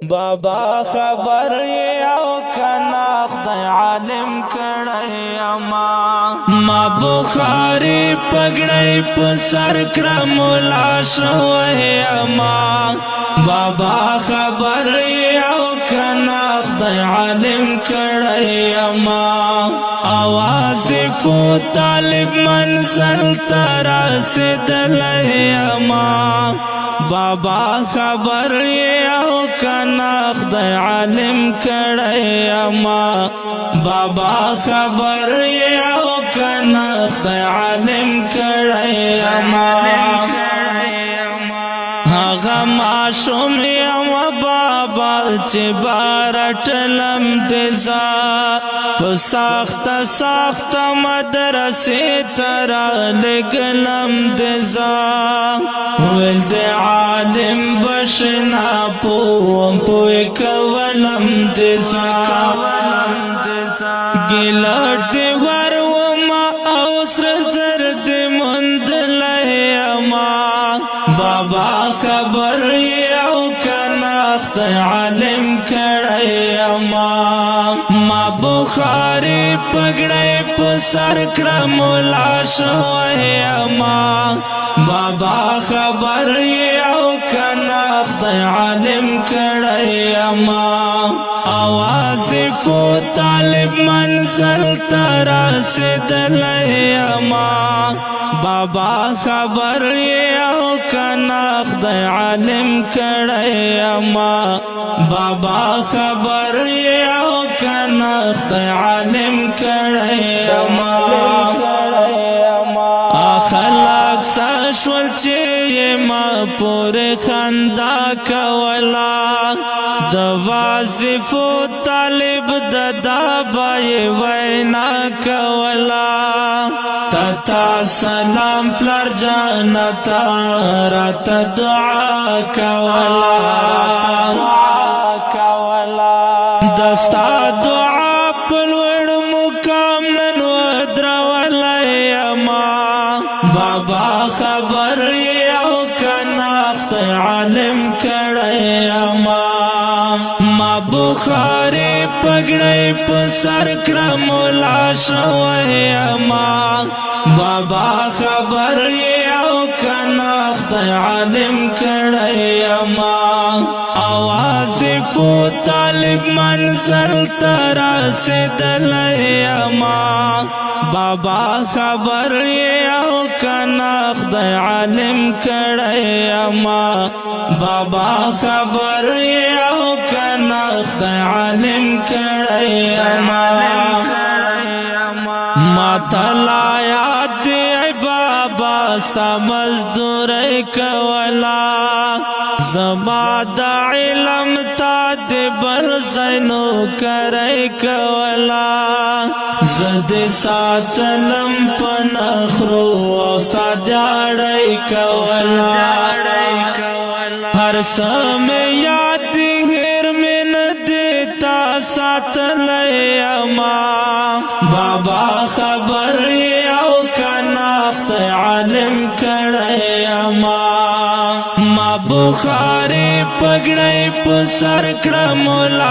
بابا خبر او کنا خدای عالم کړی ما بخاری پګړی په سر کړه مولا شوی اما بابا خبر او کنا خدای عالم کړی آواز فو طالب منزل ترا رسیدلی اما بابا خبر او کنا خدای عالم کړی اما بابا خبر او کنا خدای عالم کړی اما هغه معصوم اما بابا چې بارټلم دزا ساخت مدرسه ترا لګلم دزا ول د عالم بشنا پوم پوی کولم دزا ګلټ ورو ما اوسر زرد مندلای ما بابا خبر او کنا خدای عالم کړی ما بخاری پګړی په سر کړه مولا شوی اما بابا خبر او کنا خدای عالم کړی اما آواز فو طالب منزل ترا رسیدلی اما بابا خبر او کنا خدای عالم کړی اما بابا خبر او کنا خدای عالم کړی اما خلق ساشول چې ما پورې خندا کولا د وظیفو طالب د دابای وینا کولا تا سلام پلر جانتا رات دعا کولا دستا دعا پلوڑ مقام نن ودرولای اما بابا خبر او کنا خدای عالم کړی اما ما بخاری پګړی په سر کړه مولا شوی اما بابا خبر او کنا خدای عالم کړی اما آواز فو طالب منزل ترا رسیدلی اما بابا خبر او کنا خدای عالم کړی اما بابا خبر او کنا خدای عالم کړی اما ما تلا یاد دی بابا ستا مزدوری کولا زما دا علم تا دی بل زینو کری کولا زد ساتلم پنخرو او ستا دیاڑی کولا هر سم یاد هر من دیتا ساتلی اما بابا خبر او کنا خدای عالم کړی اما ما بخاری پګړی په سر کړه مولا